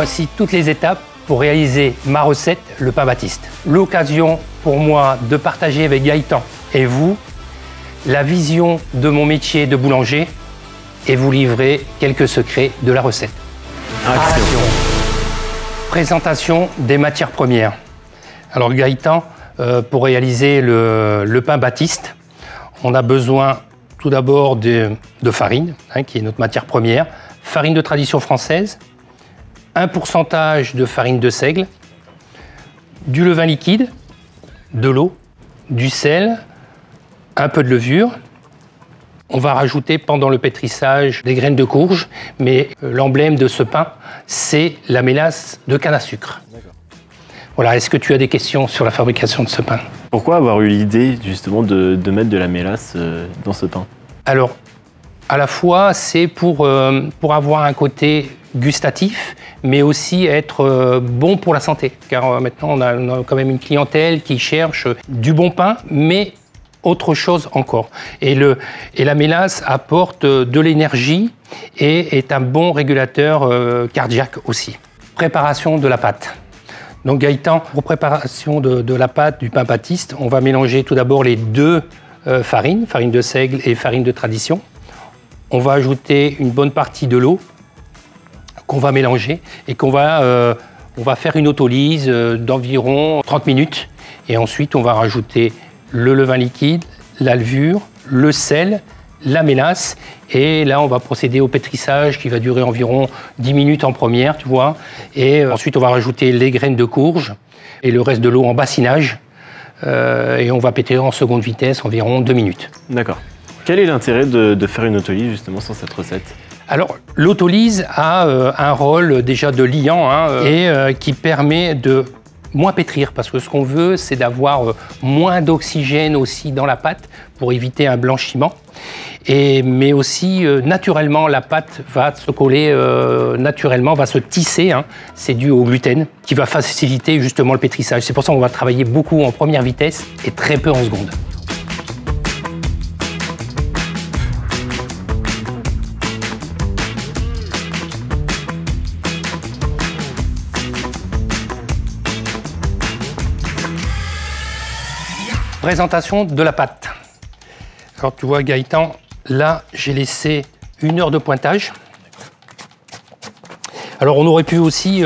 Voici toutes les étapes pour réaliser ma recette, le pain Baptiste. L'occasion pour moi de partager avec Gaëtan et vous la vision de mon métier de boulanger et vous livrer quelques secrets de la recette. Action. Présentation des matières premières. Alors Gaëtan, pour réaliser le pain Baptiste, on a besoin tout d'abord de farine, qui est notre matière première, farine de tradition française, un pourcentage de farine de seigle, du levain liquide, de l'eau, du sel, un peu de levure. On va rajouter pendant le pétrissage des graines de courge, mais l'emblème de ce pain, c'est la mélasse de canne à sucre. Voilà, est-ce que tu as des questions sur la fabrication de ce pain? Pourquoi avoir eu l'idée justement de mettre de la mélasse dans ce pain? Alors, à la fois, c'est pour avoir un côté gustatif, mais aussi être bon pour la santé. Car maintenant, on a quand même une clientèle qui cherche du bon pain, mais autre chose encore. Et la mélasse apporte de l'énergie et est un bon régulateur cardiaque aussi. Préparation de la pâte. Donc Gaëtan, pour préparation de la pâte du pain Baptiste, on va mélanger tout d'abord les deux farines, farine de seigle et farine de tradition. On va ajouter une bonne partie de l'eau qu'on va mélanger et on va faire une autolyse d'environ 30 minutes. Et ensuite, on va rajouter le levain liquide, la levure, le sel, la mélasse. Et là, on va procéder au pétrissage qui va durer environ 10 minutes en première, tu vois. Et ensuite, on va rajouter les graines de courge et le reste de l'eau en bassinage. Et on va pétrir en seconde vitesse environ 2 minutes. D'accord. Quel est l'intérêt de faire une autolyse justement sur cette recette? Alors, l'autolyse a un rôle déjà de liant et qui permet de moins pétrir, parce que ce qu'on veut, c'est d'avoir moins d'oxygène aussi dans la pâte pour éviter un blanchiment. Mais aussi, naturellement, la pâte va se coller naturellement, va se tisser. C'est dû au gluten qui va faciliter justement le pétrissage. C'est pour ça qu'on va travailler beaucoup en première vitesse et très peu en seconde. Présentation de la pâte. Alors tu vois Gaëtan, là j'ai laissé 1 heure de pointage. Alors on aurait pu aussi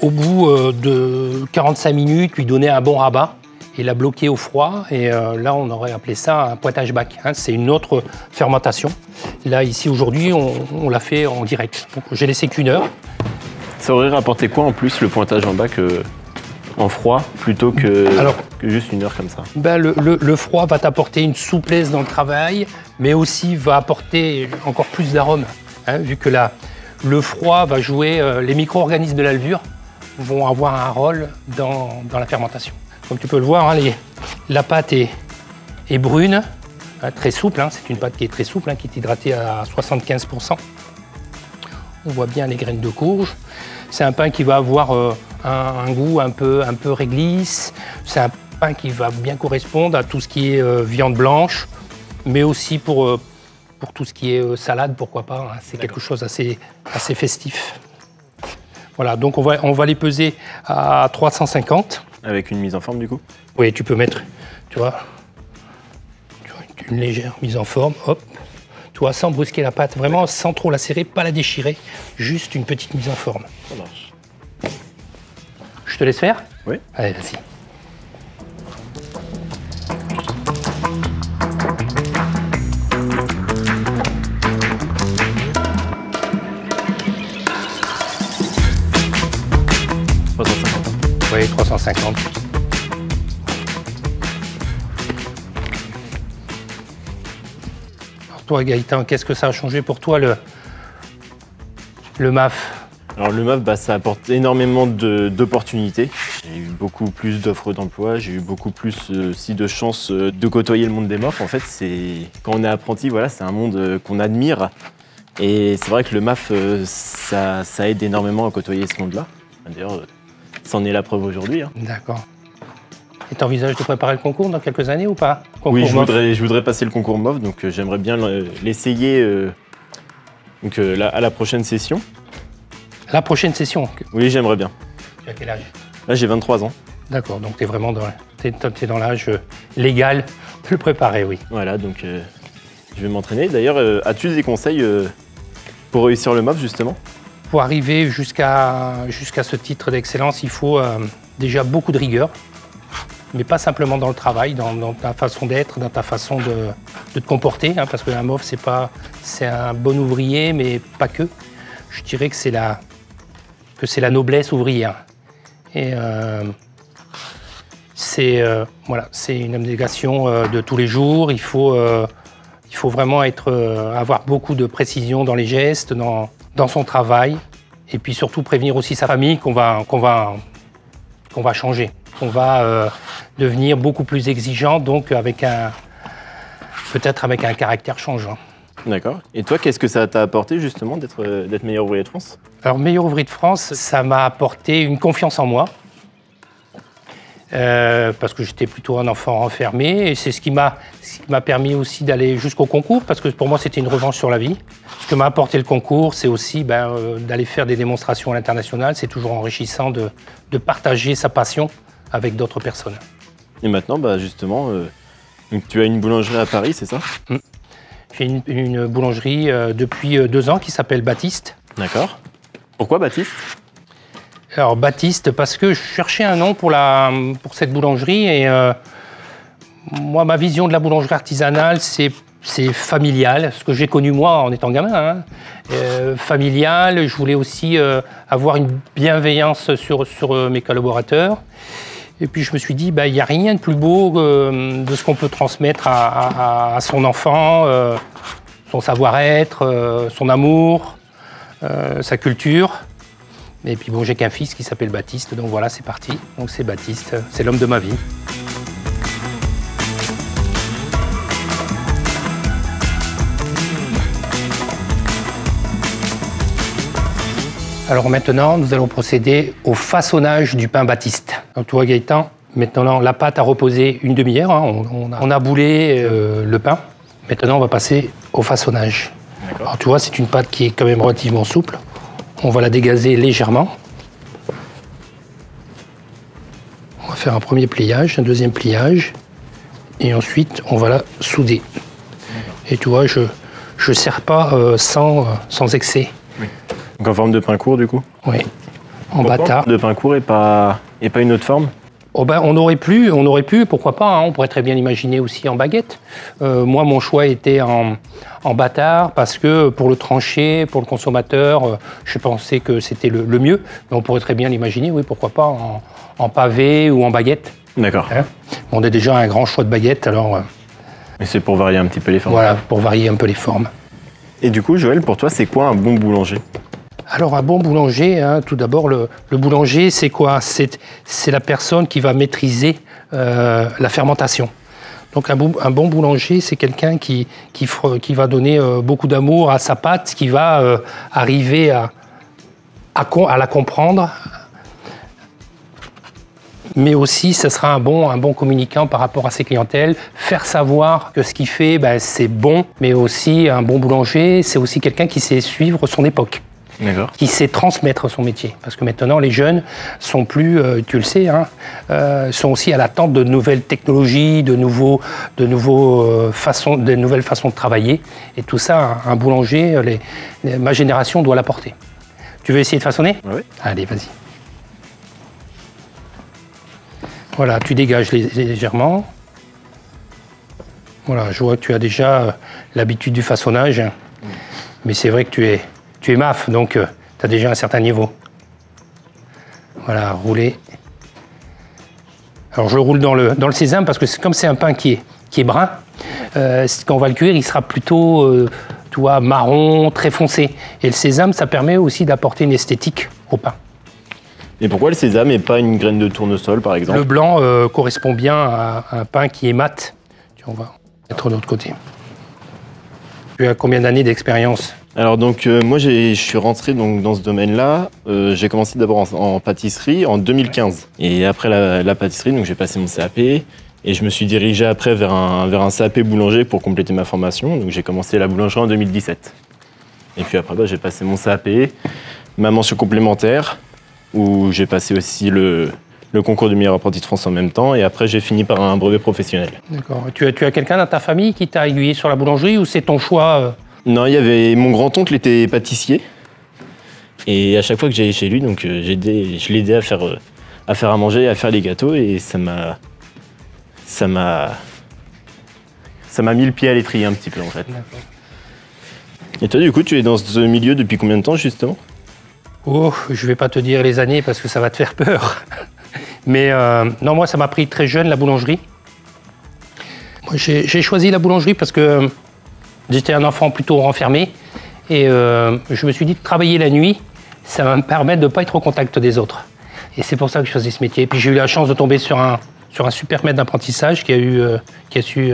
au bout de 45 minutes lui donner un bon rabat et la bloquer au froid et là on aurait appelé ça un pointage bac. C'est une autre fermentation. Là ici aujourd'hui on l'a fait en direct. Donc j'ai laissé qu'1 heure. Ça aurait rapporté quoi en plus le pointage en bac en froid plutôt que juste 1 heure comme ça? Le froid va t'apporter une souplesse dans le travail, mais aussi va apporter encore plus d'arômes, vu que le froid va jouer, les micro-organismes de la levure vont avoir un rôle dans la fermentation. Comme tu peux le voir, la pâte est brune, très souple, c'est une pâte qui est très souple, qui est hydratée à 75%. On voit bien les graines de courge. C'est un pain qui va avoir un goût un peu réglisse. C'est un pain qui va bien correspondre à tout ce qui est viande blanche, mais aussi pour tout ce qui est salade, pourquoi pas. C'est quelque chose d'assez festif. Voilà, donc on va les peser à 350. Avec une mise en forme du coup? Oui, tu peux mettre, tu vois, une légère mise en forme, hop. Tu vois, sans brusquer la pâte, vraiment sans trop la serrer, pas la déchirer, juste une petite mise en forme. Ça marche. Je te laisse faire? Oui. Allez, vas-y. Oui, 350. Toi, Gaëtan, qu'est-ce que ça a changé pour toi, le MAF? Alors le MAF, ça apporte énormément d'opportunités. J'ai eu beaucoup plus d'offres d'emploi, j'ai eu beaucoup plus aussi de chances de côtoyer le monde des MAF. En fait, quand on est apprenti, voilà, c'est un monde qu'on admire. Et c'est vrai que le MAF, ça aide énormément à côtoyer ce monde-là. D'ailleurs, c'en est la preuve aujourd'hui. D'accord. Et tu envisages de préparer le concours dans quelques années ou pas? Oui, je voudrais passer le concours MOF, donc j'aimerais bien l'essayer à la prochaine session. la prochaine session. Oui, j'aimerais bien. Tu as quel âge? Là, j'ai 23 ans. D'accord, donc tu es vraiment t'es dans l'âge légal de le préparer, oui. Voilà, donc je vais m'entraîner. D'ailleurs, as-tu des conseils pour réussir le MOF, justement? Pour arriver jusqu'à ce titre d'excellence, il faut déjà beaucoup de rigueur, mais pas simplement dans le travail, dans ta façon d'être, dans ta façon de te comporter, hein, parce qu'un MOF, c'est un bon ouvrier, mais pas que. Je dirais que c'est la noblesse ouvrière. Et voilà, c'est une abnégation de tous les jours. Il faut vraiment avoir beaucoup de précision dans les gestes, dans son travail, et puis surtout prévenir aussi sa famille qu'on va changer, qu'on va devenir beaucoup plus exigeant, donc peut-être avec un caractère changeant. D'accord. Et toi, qu'est-ce que ça t'a apporté justement d'être meilleur ouvrier de France? Alors, meilleur ouvrier de France, ça m'a apporté une confiance en moi, parce que j'étais plutôt un enfant renfermé, et c'est ce qui m'a permis aussi d'aller jusqu'au concours, parce que pour moi c'était une revanche sur la vie. Ce que m'a apporté le concours, c'est aussi d'aller faire des démonstrations à l'international. C'est toujours enrichissant de partager sa passion avec d'autres personnes. Et maintenant, justement, tu as une boulangerie à Paris, c'est ça? J'ai une boulangerie depuis 2 ans qui s'appelle Baptiste. D'accord. Pourquoi Baptiste? Alors Baptiste, parce que je cherchais un nom pour cette boulangerie et moi, ma vision de la boulangerie artisanale, c'est familial, ce que j'ai connu moi en étant gamin. Hein. Familial, je voulais aussi avoir une bienveillance sur mes collaborateurs. Et puis je me suis dit, il n'y a rien de plus beau de ce qu'on peut transmettre à son enfant, son savoir-être, son amour, sa culture. Et puis bon, j'ai qu'un fils qui s'appelle Baptiste, donc voilà, c'est parti. Donc c'est Baptiste, c'est l'homme de ma vie. Alors maintenant, nous allons procéder au façonnage du pain Baptiste. Donc tu vois Gaëtan, maintenant la pâte a reposé une demi-heure, hein, on a boulé le pain. Maintenant on va passer au façonnage. Alors tu vois, c'est une pâte qui est quand même relativement souple. On va la dégazer légèrement. On va faire un premier pliage, un deuxième pliage. Et ensuite, on va la souder. Et tu vois, je ne serre pas sans excès. Oui. Donc en forme de pain court, du coup? Oui, en bâtard. De pain court et pas une autre forme? Oh on aurait pu, pourquoi pas, hein, on pourrait très bien l'imaginer aussi en baguette. Moi, mon choix était en bâtard parce que pour le trancher, pour le consommateur, je pensais que c'était le mieux. Mais on pourrait très bien l'imaginer, oui, pourquoi pas, en pavé ou en baguette. D'accord. Hein, on a déjà un grand choix de baguettes, alors... Et c'est pour varier un petit peu les formes. Voilà, pour varier un peu les formes. Et du coup, Joël, pour toi, c'est quoi un bon boulanger? Alors un bon boulanger, hein, tout d'abord, le boulanger, c'est quoi? C'est la personne qui va maîtriser la fermentation. Donc un bon boulanger, c'est quelqu'un qui va donner beaucoup d'amour à sa pâte, qui va arriver à la comprendre. Mais aussi, ce sera un bon communicant par rapport à ses clientèles, faire savoir que ce qu'il fait, c'est bon, mais aussi un bon boulanger, c'est aussi quelqu'un qui sait suivre son époque. Qui sait transmettre son métier. Parce que maintenant, les jeunes sont plus, tu le sais, hein, sont aussi à l'attente de nouvelles technologies, de nouvelles façons de travailler. Et tout ça, un boulanger, ma génération doit l'apporter. Tu veux essayer de façonner? Oui. Allez, vas-y. Voilà, tu dégages légèrement. Voilà, je vois que tu as déjà l'habitude du façonnage. Mais c'est vrai que tu es MAF, donc tu as déjà un certain niveau. Voilà, rouler. Alors je le roule dans le sésame parce que comme c'est un pain qui est brun, quand on va le cuire, il sera plutôt marron, très foncé. Et le sésame, ça permet aussi d'apporter une esthétique au pain. Et pourquoi le sésame et pas une graine de tournesol, par exemple? Le blanc correspond bien à un pain qui est mat. On va mettre de l'autre côté. Tu as combien d'années d'expérience? Alors donc moi je suis rentré dans ce domaine-là. J'ai commencé d'abord en pâtisserie en 2015. Et après la pâtisserie, donc j'ai passé mon CAP et je me suis dirigé après vers un CAP boulanger pour compléter ma formation. Donc j'ai commencé la boulangerie en 2017. Et puis après j'ai passé mon CAP, ma mention complémentaire, où j'ai passé aussi le concours du meilleur apprenti de France en même temps, et après j'ai fini par un brevet professionnel. D'accord. Tu as quelqu'un dans ta famille qui t'a aiguillé sur la boulangerie ou c'est ton choix Non, il y avait mon grand-oncle était pâtissier, et à chaque fois que j'allais chez lui, donc je l'aidais à faire à manger, à faire les gâteaux, et ça m'a mis le pied à l'étrier un petit peu en fait. D'accord. Et toi, du coup, tu es dans ce milieu depuis combien de temps justement? Oh, je vais pas te dire les années parce que ça va te faire peur. Mais non, moi, ça m'a pris très jeune la boulangerie. Moi, j'ai choisi la boulangerie parce que j'étais un enfant plutôt renfermé et je me suis dit de travailler la nuit, ça va me permettre de ne pas être au contact des autres. Et c'est pour ça que je choisis ce métier. Et puis j'ai eu la chance de tomber sur un super maître d'apprentissage qui a su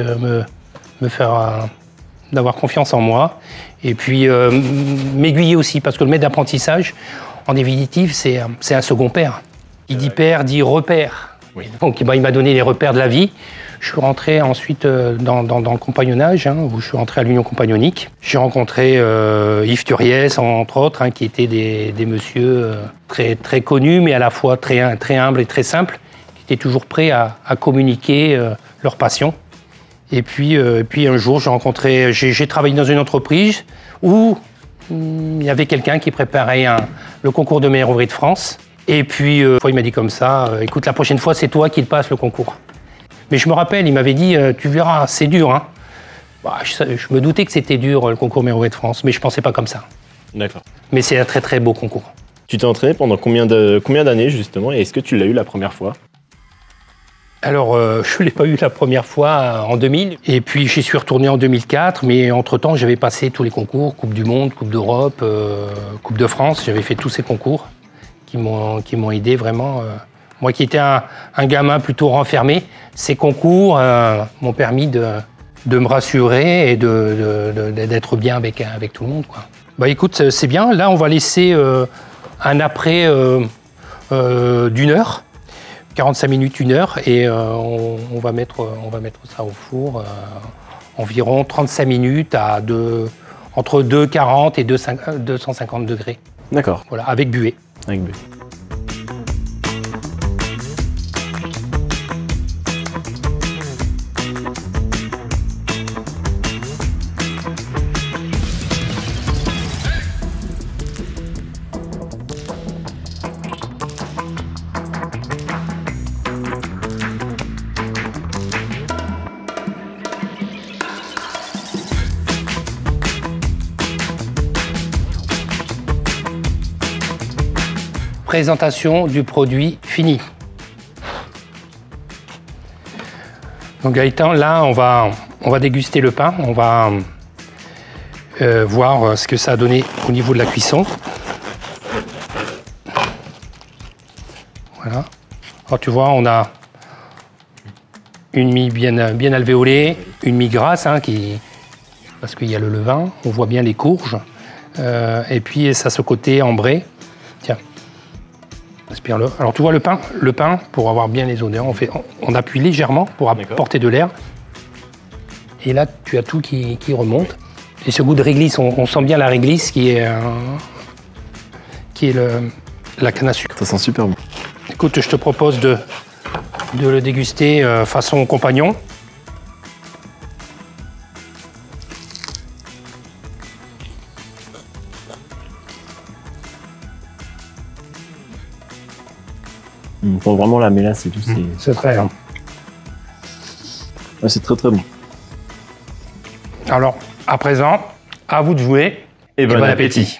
me faire d'avoir confiance en moi. Et puis m'aiguiller aussi, parce que le maître d'apprentissage, en définitive, c'est un second père. Il dit père, dit repère. Oui. Donc il m'a donné les repères de la vie. Je suis rentré ensuite dans le compagnonnage, où je suis rentré à l'Union compagnonique. J'ai rencontré Yves Turiès, entre autres, qui étaient des messieurs très connus, mais à la fois très humbles et très simples, qui étaient toujours prêts à communiquer leur passion. Et puis un jour, j'ai travaillé dans une entreprise où il y avait quelqu'un qui préparait le concours de meilleur ouvrier de France. Et puis, il m'a dit comme ça, écoute, la prochaine fois, c'est toi qui le passes le concours. Mais je me rappelle, il m'avait dit, tu verras, c'est dur. Hein. Bah, je me doutais que c'était dur, le concours meilleur ouvrier de France, mais je ne pensais pas comme ça. D'accord. Mais c'est un très très beau concours. Tu t'es entraîné pendant combien d'années justement, et est-ce que tu l'as eu la première fois? Alors, je ne l'ai pas eu la première fois en 2000, et puis j'y suis retourné en 2004, mais entre-temps, j'avais passé tous les concours, Coupe du Monde, Coupe d'Europe, Coupe de France, j'avais fait tous ces concours qui m'ont aidé vraiment. Moi qui étais un gamin plutôt renfermé, ces concours m'ont permis de me rassurer et d'être bien avec tout le monde, quoi. Bah écoute, c'est bien, là on va laisser un après d'une heure. 45 minutes, 1 heure, et on va mettre ça au four environ 35 minutes entre 240 et 250 degrés. D'accord. Voilà, avec buée. Avec buée. Présentation du produit fini. Donc Gaëtan, là on va déguster le pain, on va voir ce que ça a donné au niveau de la cuisson. Voilà. Alors tu vois, on a une mie bien alvéolée, une mie grasse, parce qu'il y a le levain, on voit bien les courges, et puis ça ce côté ambré. Tiens. Aspire-le. Alors tu vois le pain, pour avoir bien les odeurs, on appuie légèrement pour apporter de l'air. Et là, tu as tout qui remonte. Et ce goût de réglisse, on sent bien la réglisse qui est la canne à sucre. Ça sent super bon. Écoute, je te propose de le déguster façon compagnon. On sent vraiment la mélasse et tout. C'est très bon. Ouais, c'est très très bon. Alors, à présent, à vous de jouer. Et bon appétit.